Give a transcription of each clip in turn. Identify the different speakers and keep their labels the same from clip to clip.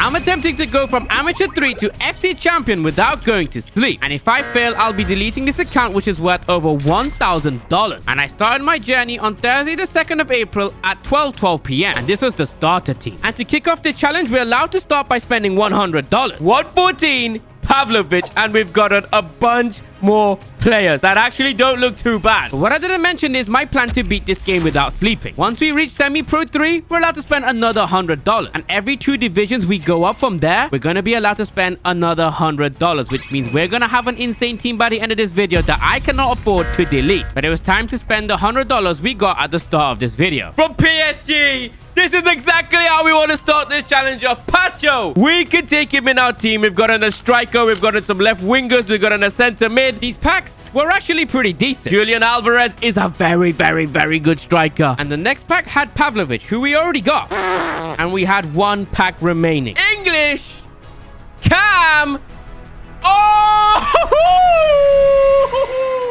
Speaker 1: I'm attempting to go from amateur 3 to FC champion without going to sleep. And if I fail, I'll be deleting this account, which is worth over $1,000. And I started my journey on Thursday the 2nd of April at 12:12 p.m. And this was the starter team. And to kick off the challenge, we're allowed to start by spending $100. 114 Pavlovich, and we've gotten a bunch more players that actually don't look too bad. But what I didn't mention is my plan to beat this game without sleeping. Once we reach semi-pro 3, we're allowed to spend another $100. And every 2 divisions we go up from there, we're going to be allowed to spend another $100, which means we're going to have an insane team by the end of this video that I cannot afford to delete. But it was time to spend the $100 we got at the start of this video. From PSG! This is exactly how we want to start this challenge off. Pacho! We can take him in our team. We've got a striker. We've got some left wingers. We've got a center mid. These packs were actually pretty decent. Julian Alvarez is a very, very, very good striker. And the next pack had Pavlovich, who we already got. And we had 1 pack remaining. English! Cam! Oh!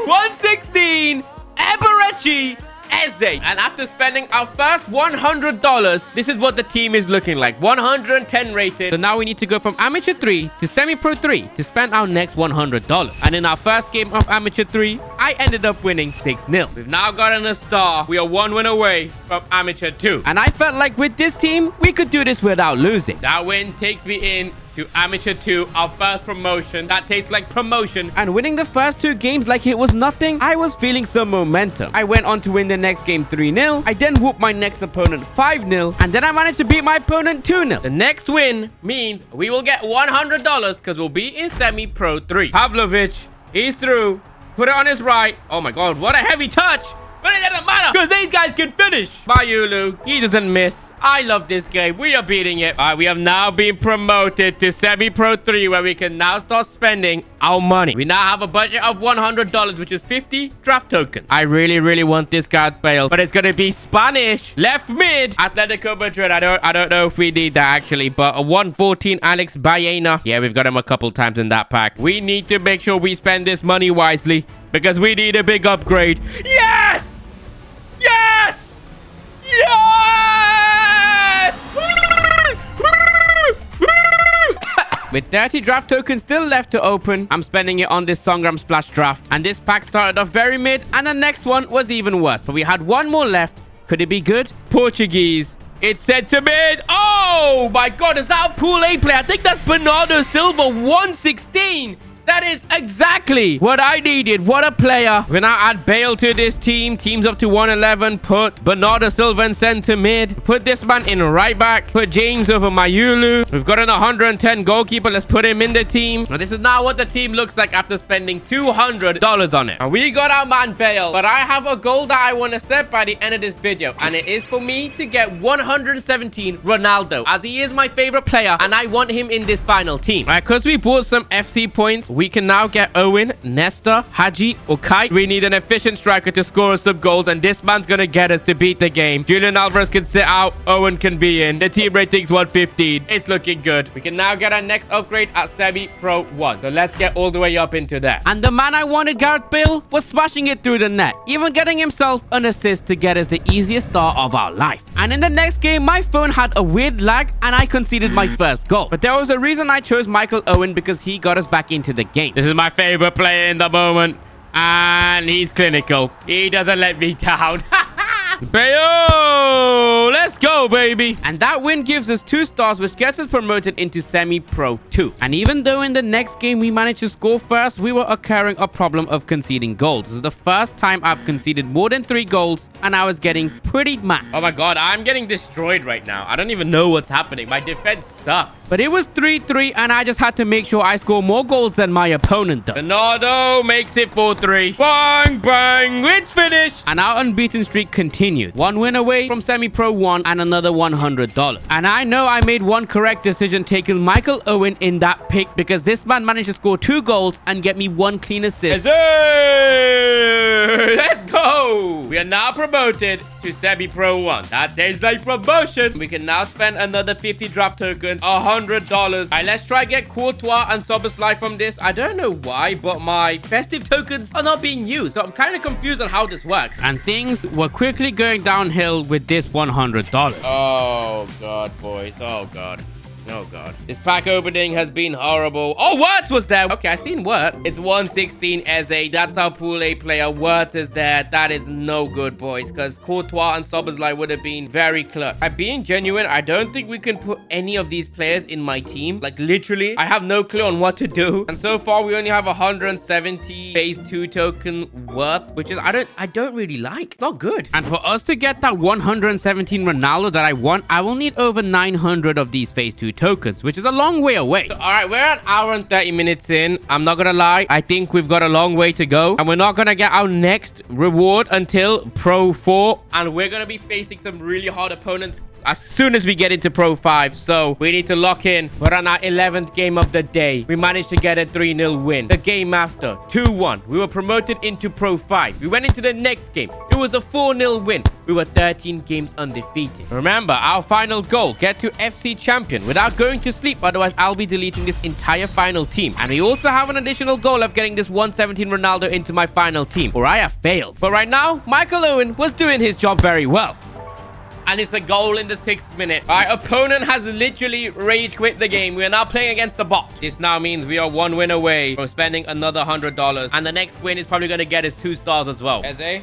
Speaker 1: 116! Eberechi! Eze. And after spending our first $100, this is what the team is looking like. 110 rated. So now we need to go from amateur 3 to semi-pro 3 to spend our next $100. And in our first game of amateur 3, I ended up winning 6-0. We've now gotten a star. We are 1 win away from amateur 2. And I felt like with this team, we could do this without losing. That win takes me in to amateur 2, our first promotion. That tastes like promotion. And winning the first 2 games like it was nothing, I was feeling some momentum. I went on to win the next game 3-0. I then whooped my next opponent 5-0. And then I managed to beat my opponent 2-0. The next win means we will get $100 because we'll be in semi-pro 3. Pavlovich, he's through. Put it on his right. Oh my god, what a heavy touch. But it doesn't matter because these guys can finish. Bayulu, he doesn't miss. I love this game. We are beating it. All right, we have now been promoted to semi-pro 3 where we can now start spending our money. We now have a budget of $100, which is 50 draft tokens. I really, really want this guy to fail, but it's going to be Spanish. Left mid, Atletico Madrid. I don't know if we need that actually, but a 114 Alex Baena. Yeah, we've got him a couple times in that pack. We need to make sure we spend this money wisely because we need a big upgrade. Yes! Yes! Yes! With 30 draft tokens still left to open, I'm spending it on this Songram Splash draft. And this pack started off very mid, and the next one was even worse. But we had 1 more left. Could it be good? Portuguese. It's set to mid. Oh my god, is that a pool A player? I think that's Bernardo Silva, 116. That is exactly what I needed. What a player. We're now add Bale to this team. Teams up to 111. Put Bernardo Silva in center mid. Put this man in right back. Put James over Mayulu. We've got an 110 goalkeeper. Let's put him in the team. Now, this is now what the team looks like after spending $200 on it. And we got our man Bale. But I have a goal that I want to set by the end of this video. And it is for me to get 117 Ronaldo. As he is my favorite player. And I want him in this final team. Right, because we bought some FC points. We can now get Owen, Nesta, Haji, or Kai. We need an efficient striker to score us some goals, and this man's going to get us to beat the game. Julian Alvarez can sit out. Owen can be in. The team rating's 115. It's looking good. We can now get our next upgrade at semi-pro 1. So let's get all the way up into that. And the man I wanted, Gareth Bale, was smashing it through the net, even getting himself an assist to get us the easiest start of our life. And in the next game, my phone had a weird lag, and I conceded my first goal. But there was a reason I chose Michael Owen, because he got us back into the game. This is my favorite player in the moment, and he's clinical. He doesn't let me down. Bayo! Let's go, baby! And that win gives us 2 stars, which gets us promoted into semi-pro 2. And even though in the next game we managed to score first, we were occurring a problem of conceding goals. This is the first time I've conceded more than 3 goals, and I was getting pretty mad. Oh my god, I'm getting destroyed right now. I don't even know what's happening. My defense sucks. But it was 3-3, and I just had to make sure I score more goals than my opponent does. Bernardo makes it 4-3. Bang, bang, it's finished! And our unbeaten streak continues. 1 win away from semi-pro 1 and another $100. And I know I made one correct decision taking Michael Owen in that pick, because this man managed to score 2 goals and get me 1 clean assist. Let's go! We are now promoted to semi-pro 1. That tastes like promotion. We can now spend another 50 draft tokens, $100. Alright, let's try get Courtois and Soboslai from this. I don't know why, but my festive tokens are not being used, so I'm kind of confused on how this works. And things were quickly going downhill with this $100. Oh god, boys. Oh god. Oh, God. This pack opening has been horrible. Oh, Wirtz was there. Okay, I seen Wirtz. It's 116 Eze. That's our Pool A player. Wirtz is there. That is no good, boys, because Courtois and Soboslai would have been very clutch. I'm being genuine. I don't think we can put any of these players in my team. Like, literally, I have no clue on what to do. And so far, we only have 170 phase 2 token worth, which is, I don't really like. It's not good. And for us to get that 117 Ronaldo that I want, I will need over 900 of these phase 2 tokens, which is a long way away. So, all right, we're an hour and 30 minutes in. I'm not gonna lie, I think we've got a long way to go, and we're not gonna get our next reward until Pro 4, and we're gonna be facing some really hard opponents as soon as we get into Pro 5. So we need to lock in. We're on our 11th game of the day. We managed to get a 3-0 win. The game after, 2-1. We were promoted into Pro 5. We went into the next game. It was a 4-0 win. We were 13 games undefeated. Remember, our final goal, get to FC champion without going to sleep. Otherwise, I'll be deleting this entire final team. And we also have an additional goal of getting this 117 Ronaldo into my final team, or I have failed. But right now, Michael Owen was doing his job very well. And it's a goal in the 6th minute. Our opponent has literally rage quit the game. We are now playing against the bot. This now means we are 1 win away from spending another $100. And the next win is probably going to get us 2 stars as well. Eze.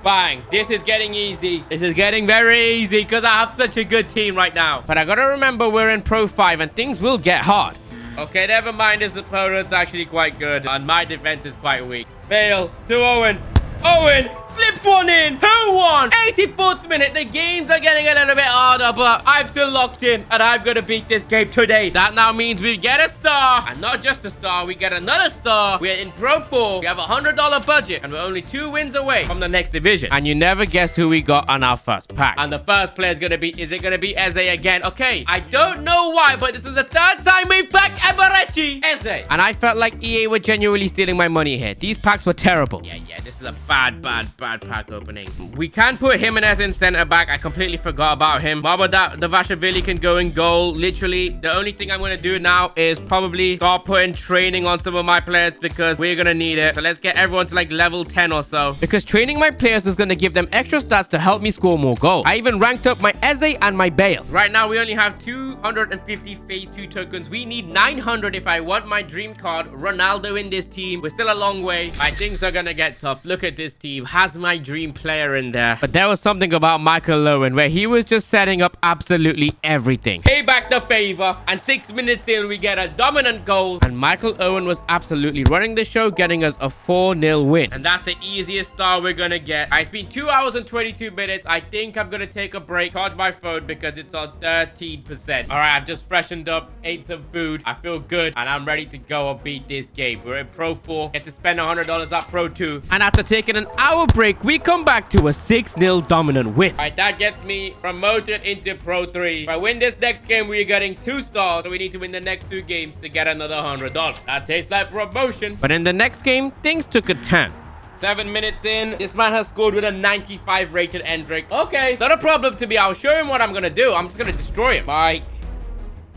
Speaker 1: Bang. This is getting easy. This is getting very easy because I have such a good team right now. But I got to remember we're in Pro 5 and things will get hard. Okay, never mind. This opponent's actually quite good. And my defense is quite weak. Bale to Owen. Owen slips one in. Who won? 84th minute. The games are getting a little bit harder, but I'm still locked in, and I'm going to beat this game today. That now means we get a star, and not just a star. We get another star. We're in Pro 4. We have a $100 budget, and we're only 2 wins away from the next division. And you never guess who we got on our first pack. And the first player is going to be, is it going to be Eze again? Okay, I don't know why, but this is the 3rd time we've packed Eze. And I felt like EA were genuinely stealing my money here. These packs were terrible. Yeah, this is a bad pack opening. We can put Jimenez in center back. I completely forgot about him. Davashvili can go in goal. Literally, the only thing I'm going to do now is probably start putting training on some of my players because we're going to need it. So let's get everyone to like level 10 or so, because training my players is going to give them extra stats to help me score more goals. I even ranked up my Eze and my Bale. Right now, we only have 250 phase 2 tokens. We need 900 if I want my dream card, Ronaldo, in this team. We're still a long way. My things are going to get tough. Look at this team. Has my dream player in there. But there was something about Michael Owen where he was just setting up absolutely everything. Pay back the favor. And 6 minutes in, we get a dominant goal. And Michael Owen was absolutely running the show, getting us a 4-0 win. And that's the easiest star we're going to get. It's been 2 hours and 22 minutes. I think I'm going to take a break, charge my phone because it's on 13%. All right, I've just freshened up, ate some food. I feel good and I'm ready to go and beat this game. We're in Pro 4. Get to spend $100 at Pro 2. And after taking an hour break, we come back to a 6-0 dominant win. All right, that gets me promoted into Pro 3. If I win this next game, we're getting 2 stars. So we need to win the next 2 games to get another $100. That tastes like promotion. But in the next game, things took a turn. 7 minutes in, this man has scored with a 95 rated Endrick. Okay, not a problem to me. I'll show him what I'm gonna do. I'm just gonna destroy him. Mike.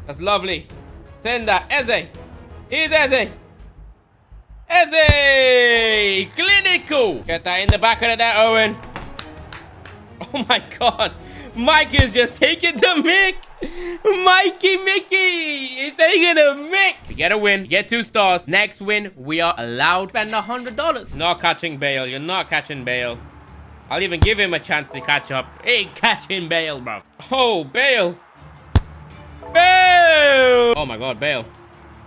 Speaker 1: That's lovely. Send that. Eze. Here's Eze. Eze! Clinical! Get that in the back of the net, Owen. Oh my god. Mike is just taking the mick. Mikey Mickey is taking a mick. We get a win. We get 2 stars. Next win, we are allowed to spend $100. Not catching Bale. You're not catching Bale. I'll even give him a chance to catch up. Hey, catching Bale, bro. Oh, Bale. Bale! Oh my god, Bale.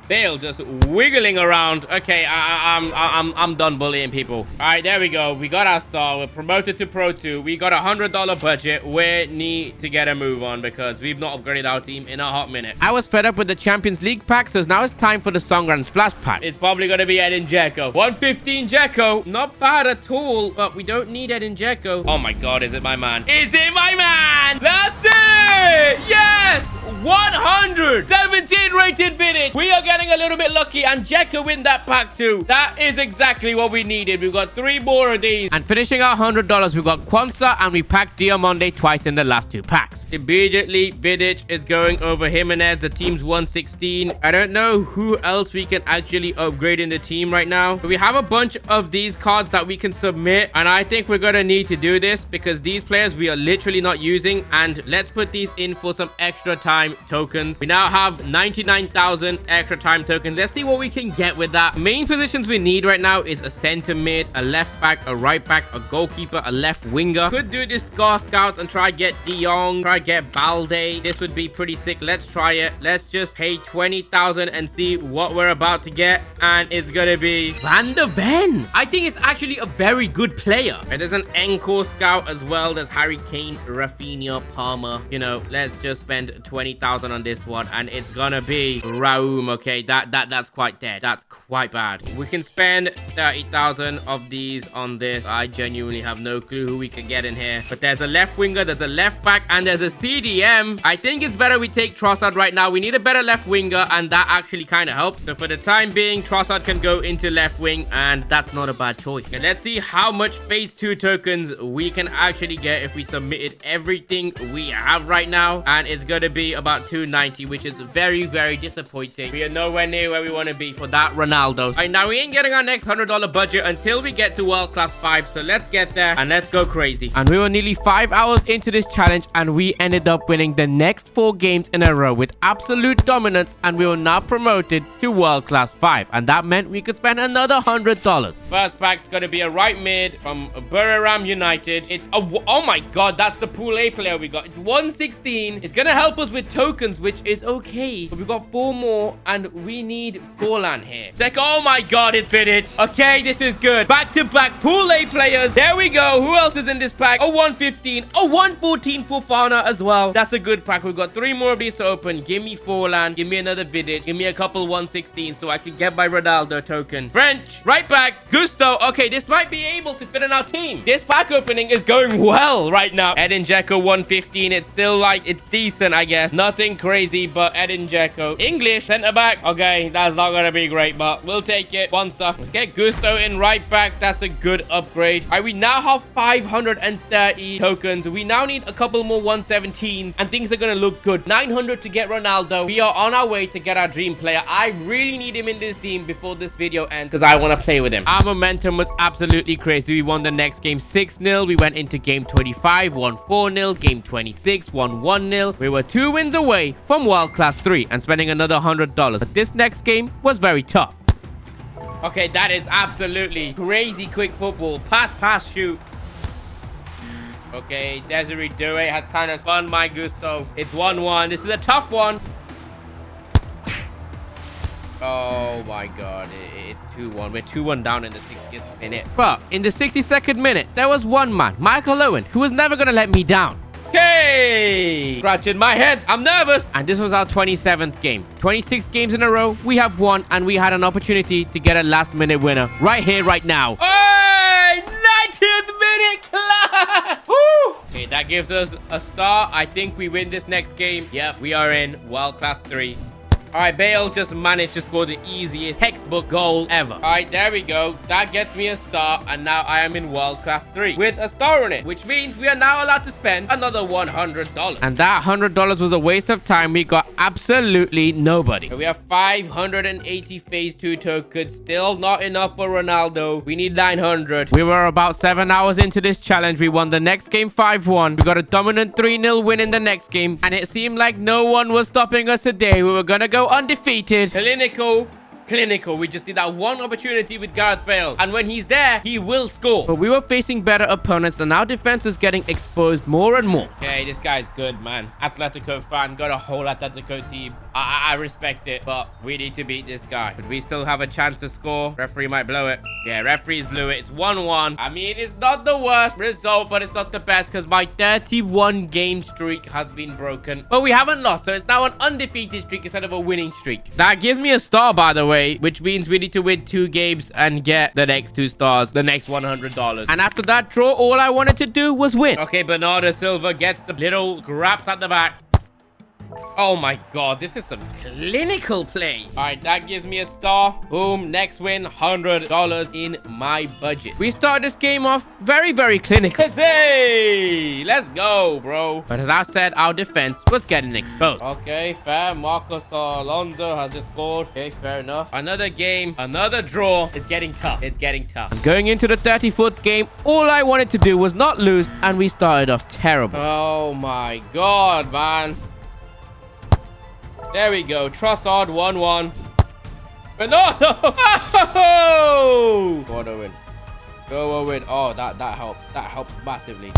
Speaker 1: Bale just wiggling around. Okay, I'm done bullying people. All right, there we go. We got our star. We're promoted to Pro 2. We got a $100 budget. We need to get a move on because we've not upgraded our team in a hot minute. I was fed up with the Champions League pack, so now it's time for the Songran Splash pack. It's probably going to be Edin Dzeko. 115 Dzeko. Not bad at all, but we don't need Edin Dzeko. Oh my god, is it my man? Is it my man? That's it! Yes! 100 Dude, 17 rated Vidic. We are getting a little bit lucky, and Jekka win that pack too. That is exactly what we needed. We've got 3 more of these. And finishing our $100, we got Kwanzaa, and we packed Diamante twice in the last 2 packs. Immediately, Vidic is going over Jimenez. The team's 116. I don't know who else we can actually upgrade in the team right now. But we have a bunch of these cards that we can submit, and I think we're gonna need to do this because these players we are literally not using. And let's put these in for some extra time tokens. We now have 99,000 extra time tokens. Let's see what we can get with that. Main positions we need right now is a center mid, a left back, a right back, a goalkeeper, a left winger. Could do this Scar Scouts and try get De Jong, try get Balde. This would be pretty sick. Let's try it. Let's just pay 20,000 and see what we're about to get. And it's gonna be Van der Ven. I think it's actually a very good player. And there's an Encore Scout as well. There's Harry Kane, Rafinha, Palmer. You know, let's just spend 20,000 on this one, and it's gonna be Raum. Okay, that's quite dead. That's quite bad. We can spend 30,000 of these on this. I genuinely have no clue who we can get in here. But there's a left winger, there's a left back, and there's a CDM. I think it's better we take Trossard right now. We need a better left winger, and that actually kind of helps. So for the time being, Trossard can go into left wing, and that's not a bad choice. Okay, let's see how much phase 2 tokens we can actually get if we submitted everything we have right now. And it's gonna be about 290, which is very, very disappointing. We are nowhere near where we want to be for that Ronaldo. All right, now we ain't getting our next $100 budget until we get to World Class 5. So let's get there and let's go crazy. And we were nearly 5 hours into this challenge, and we ended up winning the next 4 games in a row with absolute dominance, and we were now promoted to World Class 5. And that meant we could spend another $100. First pack's gonna be a right mid from Buriram United. It's a, oh my god, that's the Pool A player we got. It's 116. It's gonna help us with tokens, which is okay. But we've got 4 more, and we need Forlan here. Second, oh my god, it's Vidic. Okay, this is good. Back-to-back Pool A players. There we go. Who else is in this pack? A 115. A 114 for Fana as well. That's a good pack. We've got 3 more of these to open. Give me Forlan. Give me another Vidic. Give me a couple 116 so I can get my Ronaldo token. French. Right back. Gusto. Okay, this might be able to fit in our team. This pack opening is going well right now. Edin Dzeko 115. It's still like, it's decent, I guess. Nothing crazy, but Edin Dzeko. English center back. Okay, that's not gonna be great, but we'll take it. Kwanzaa. Let's get Gusto in right back. That's a good upgrade. All right, we now have 530 tokens. We now need a couple more 117s, and things are gonna look good. 900 to get Ronaldo. We are on our way to get our dream player. I really need him in this team before this video ends because I want to play with him. Our momentum was absolutely crazy. We won the next game 6-0. We went into game 25, won 4-0. Game 26, won 1-0. We were 2 wins away from World Class 3 and spending another $100. But this next game was very tough. Okay, that is absolutely crazy quick football. Pass, shoot. Okay, Desiree Doué has kind of spun my Gusto. It's 1-1. This is a tough one. Oh my god, it's 2-1. We're 2-1 down in the 60th minute. But in the 62nd minute, there was one man, Michael Owen, who was never going to let me down. Okay, scratching my head. I'm nervous. And this was our 27th game. 26 games in a row, we have won, and we had an opportunity to get a last-minute winner right here, right now. Hey, 90th minute clutch. Woo! Okay, that gives us a star. I think we win this next game. Yep, we are in World Class 3. All right, Bale just managed to score the easiest textbook goal ever. All right, there we go. That gets me a star, and now I am in World Class 3 with a star on it, which means we are now allowed to spend another $100. And that $100 was a waste of time. We got absolutely nobody. We have 580 phase 2 tokens. Still not enough for Ronaldo. We need 900. We were about 7 hours into this challenge. We won the next game 5-1. We got a dominant 3-0 win in the next game, and it seemed like no one was stopping us today. We were gonna go undefeated. Clinical. We just need that one opportunity with Gareth Bale. And when he's there, he will score. But we were facing better opponents, and our defense was getting exposed more and more. Okay, this guy's good, man. Atletico fan. Got a whole Atletico team. I respect it, but we need to beat this guy. But we still have a chance to score. Referee might blow it. Yeah, referees blew it. It's 1-1. I mean, it's not the worst result, but it's not the best because my 31 game streak has been broken. But we haven't lost, so it's now an undefeated streak instead of a winning streak. That gives me a star, by the way, which means we need to win 2 games and get the next 2 stars, the next $100. And after that draw, all I wanted to do was win. Okay, Bernardo Silva gets the little grabs at the back. Oh my god, this is some clinical play. All right, that gives me a star. Boom, next win, $100 in my budget. We start this game off very, very clinical. Hey, let's go, bro. But as I said, our defense was getting exposed. Okay, fair. Marcos Alonso has just scored. Okay, fair enough. Another game, another draw. It's getting tough. It's getting tough. And going into the 34th game, all I wanted to do was not lose, and we started off terrible. Oh my god, man. There we go. Trossard 1-1. Ronaldo! Oh! Go on, Owen. Go, Owen. Oh, that helped. That helped massively.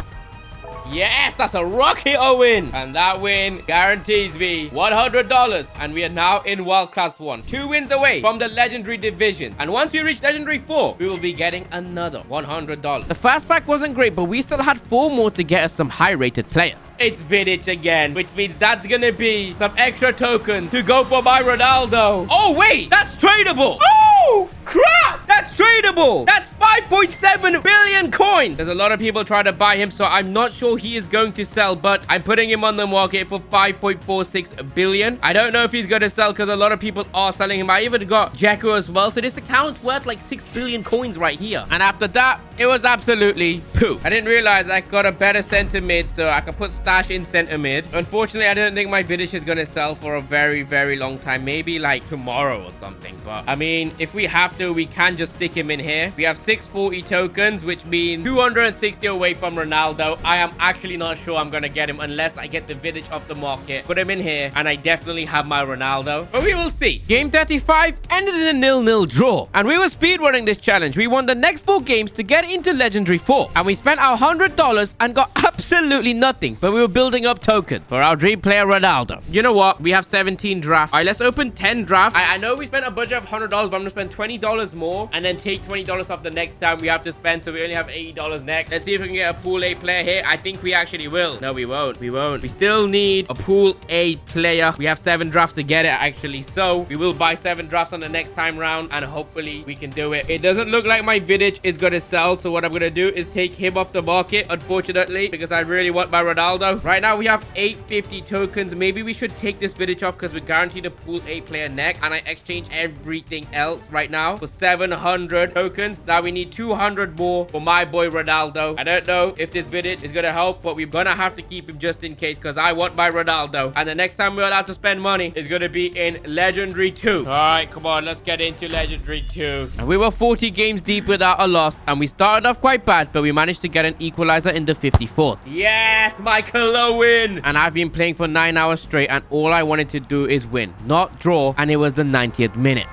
Speaker 1: Yes, that's a rocket, Owen. And that win guarantees me $100. And we are now in World Class 1. 2 wins away from the Legendary Division. And once we reach Legendary 4, we will be getting another $100. The fast pack wasn't great, but we still had 4 more to get us some high-rated players. It's Vidic again, which means that's going to be some extra tokens to go for my Ronaldo. Oh, wait, that's tradable. Oh, crap. That's tradable. That's 5.7 billion coins. There's a lot of people trying to buy him, so I'm not sure he is going to sell, but I'm putting him on the market for 5.46 billion. I don't know if he's going to sell because a lot of people are selling him. I even got Jacko as well, so this account's worth like 6 billion coins right here. And after that, it was absolutely poo. I didn't realize I got a better center mid, so I could put Stash in center mid. Unfortunately, I don't think my Vidic is going to sell for a very, very long time. Maybe like tomorrow or something. But I mean, if we have to, we can just stick him in here. We have 640 tokens, which means 260 away from Ronaldo. I am actually not sure I'm gonna get him unless I get the Vidic off the market, put him in here, and I definitely have my Ronaldo, but we will see. Game 35 ended in a 0-0 draw, and we were speedrunning this challenge. We won the next 4 games to get into Legendary 4, and we spent our $100 and got absolutely nothing, but we were building up tokens for our dream player Ronaldo. You know what? We have 17 drafts. All right, let's open 10 drafts. I know we spent a budget of $100, but I'm gonna spend $20 more and then take $20 off the next time we have to spend, so we only have $80 next. Let's see if we can get a pool A player here. I think we actually will. No, we won't. We won't. We still need a pool A player. We have 7 drafts to get it, actually. So we will buy 7 drafts on the next time round, and hopefully we can do it. It doesn't look like my Vidic is going to sell. So what I'm going to do is take him off the market, unfortunately, because I really want my Ronaldo. Right now, we have 850 tokens. Maybe we should take this Vidic off because we're guaranteed a pool A player next. And I exchange everything else right now for 700 tokens. Now we need 200 more for my boy Ronaldo. I don't know if this Vidic is going to help, but we're gonna have to keep him just in case because I want my Ronaldo. And the next time we're allowed to spend money is gonna be in Legendary 2. All right, come on, let's get into Legendary 2. And we were 40 games deep without a loss, and we started off quite bad, but we managed to get an equalizer in the 54th. Yes, Michael Owen! And I've been playing for 9 hours straight, and all I wanted to do is win, not draw, and it was the 90th minute.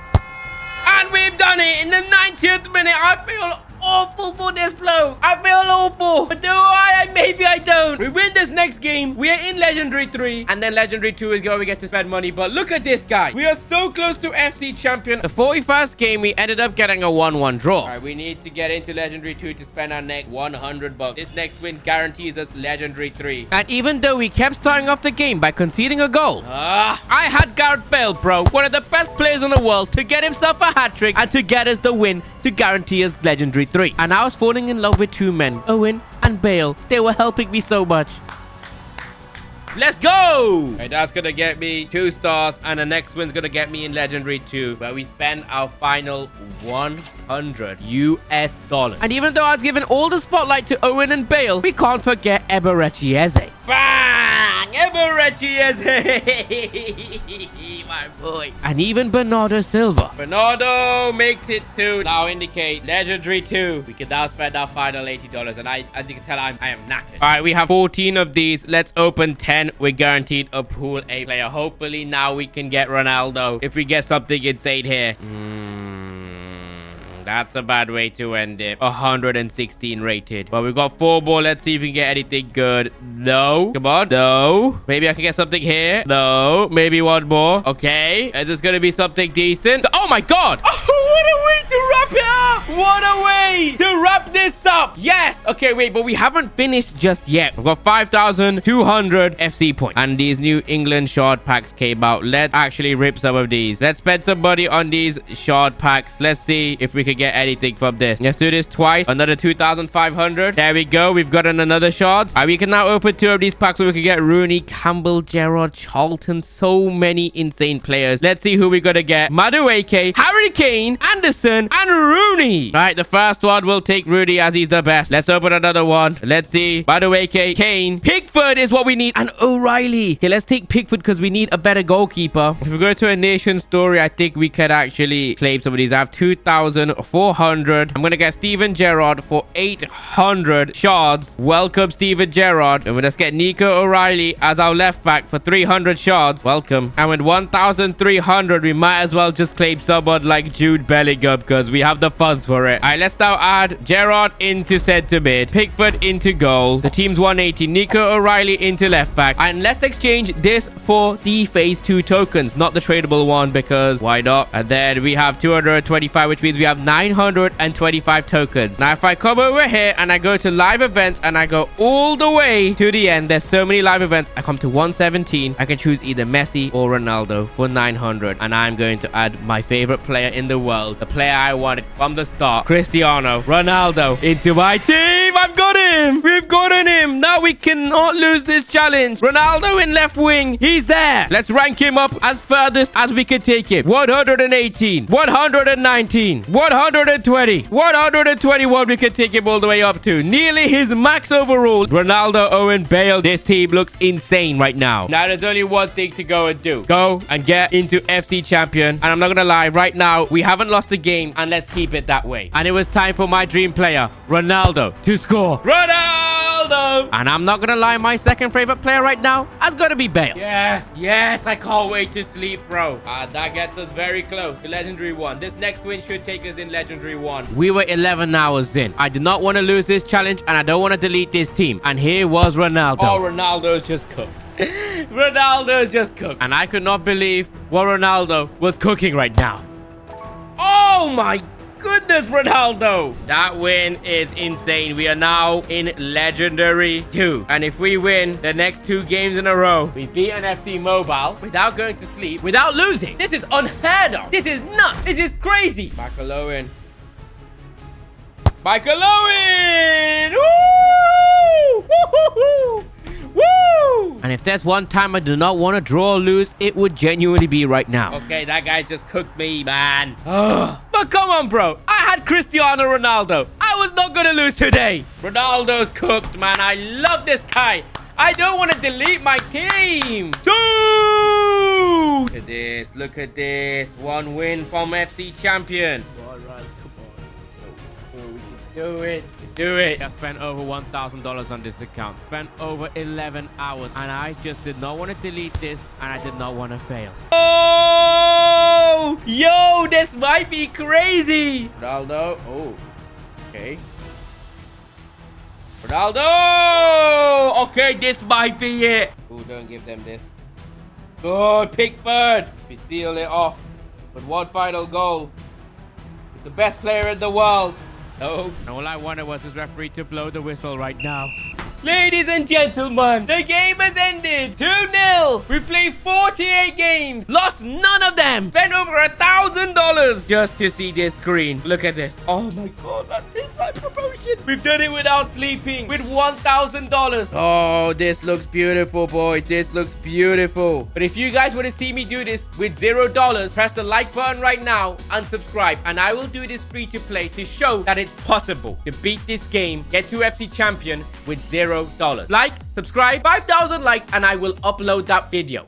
Speaker 1: And we've done it in the 90th minute. I feel awful for this blow. I feel awful. But do I? Maybe I don't. We win this next game. We are in Legendary 3. And then Legendary 2 is where we get to spend money. But look at this guy. We are so close to FC champion. The 41st game, we ended up getting a 1-1 draw. All right, we need to get into Legendary 2 to spend our next $100. This next win guarantees us Legendary 3. And even though we kept starting off the game by conceding a goal, I had Gareth Bale, bro. One of the best players in the world, to get himself a hat-trick and to get us the win to guarantee us Legendary 3. And I was falling in love with 2 men, Owen and Bale. They were helping me so much. Let's go! Okay, that's gonna get me 2 stars, and the next one's gonna get me in Legendary 2, where we spend our final $100 US. And even though I was given all the spotlight to Owen and Bale, we can't forget Eberechieze. Bang! Eberechieze! My boy. And even Bernardo Silva. Bernardo makes it to now indicate Legendary 2. We can now spend our final $80, and as you can tell, I am knackered. All right, we have 14 of these. Let's open 10. We're guaranteed a pool A player. Hopefully now we can get Ronaldo if we get something insane here. That's a bad way to end it. 116 rated. But we've got 4 more. Let's see if we can get anything good. No. Come on. No. Maybe I can get something here. No. Maybe 1 more. Okay. Is this going to be something decent? Oh my god. Oh, what a way to wrap it up. What a way to wrap this up. Yes. Okay, wait, but we haven't finished just yet. We've got 5,200 FC points. And these New England shard packs came out. Let's actually rip some of these. Let's spend some money on these shard packs. Let's see if we can get anything from this. Let's do this twice. Another 2,500. There we go. We've gotten another shard. We can now open 2 of these packs so we can get Rooney, Campbell, Gerrard, Charlton. So many insane players. Let's see who we're going to get. Madueke, Harry Kane, Anderson, and Rooney. All right, the first one will take Rooney as he's the best. Let's open another one. Let's see. Madueke, Kane. Pickford is what we need. And O'Reilly. Okay, let's take Pickford because we need a better goalkeeper. If we go to a nation story, I think we could actually claim some of these. I have 2,400. I'm going to get Steven Gerrard for 800 shards. Welcome, Steven Gerrard. And let's get Nico O'Reilly as our left back for 300 shards. Welcome. And with 1,300, we might as well just claim someone like Jude Bellingham because we have the funds for it. All right, let's now add Gerrard into centre mid, Pickford into goal. The team's 180. Nico O'Reilly into left back. And let's exchange this for the phase 2 tokens, not the tradable one, because why not? And then we have 225, which means we have 925 tokens. Now, if I come over here and I go to live events and I go all the way to the end, there's so many live events. I come to 117. I can choose either Messi or Ronaldo for 900. And I'm going to add my favorite player in the world, the player I wanted from the start, Cristiano Ronaldo, into my team. I've got him. We've gotten him. Now we cannot lose this challenge. Ronaldo in left wing. He's there. Let's rank him up as furthest as we can take him. 118, 119, 120, 121. We can take him all the way up to nearly his max overall. Ronaldo, Owen, Bale. This team looks insane right now. Now there's only one thing to go and do. Go and get into FC champion. And I'm not gonna lie, right now we haven't lost a game, and let's keep it that way. And it was time for my dream player, Ronaldo, to score. Ronaldo! And I'm not gonna lie, my second favorite player right now has got to be Bale. Yes, I can't wait to sleep, bro. That gets us very close to Legendary 1. This next win should take us in Legendary 1. We were 11 hours in. I did not want to lose this challenge, and I don't want to delete this team. And here was Ronaldo. Oh, Ronaldo's just cooked. Ronaldo's just cooked. And I could not believe what Ronaldo was cooking right now. Oh my goodness, Ronaldo. That win is insane. We are now in Legendary 2. And if we win the next 2 games in a row, we beat an FC Mobile without going to sleep, without losing. This is unheard of. This is nuts. This is crazy. Michael Owen. Michael Owen. Woo! Woo-hoo-hoo! Woo! And if there's one time I do not want to draw or lose, it would genuinely be right now. Okay, that guy just cooked me, man. But come on, bro. I had Cristiano Ronaldo. I was not going to lose today. Ronaldo's cooked, man. I love this guy. I don't want to delete my team. 2! Look at this. Look at this. 1 win from FC champion. Come on, Ron. Come on. We can do it. Do it. I spent over $1,000 on this account. Spent over 11 hours. And I just did not want to delete this. And I did not want to fail. Oh! Yo, this might be crazy. Ronaldo. Oh. Okay. Ronaldo! Okay, this might be it. Oh, don't give them this. Good, Pickford. We seal it off with 1 final goal. He's the best player in the world. No. And all I wanted was this referee to blow the whistle right now. Ladies and gentlemen, the game has ended. 2-0. We played 48 games. Lost none of them. Spent over $1,000 just to see this screen. Look at this. Oh my God, that is my promotion. We've done it without sleeping with $1,000. Oh, this looks beautiful, boys. This looks beautiful. But if you guys want to see me do this with $0, press the like button right now and subscribe. And I will do this free to play to show that it's possible to beat this game, get to FC champion with $0. Like, subscribe, 5,000 likes, and I will upload that video.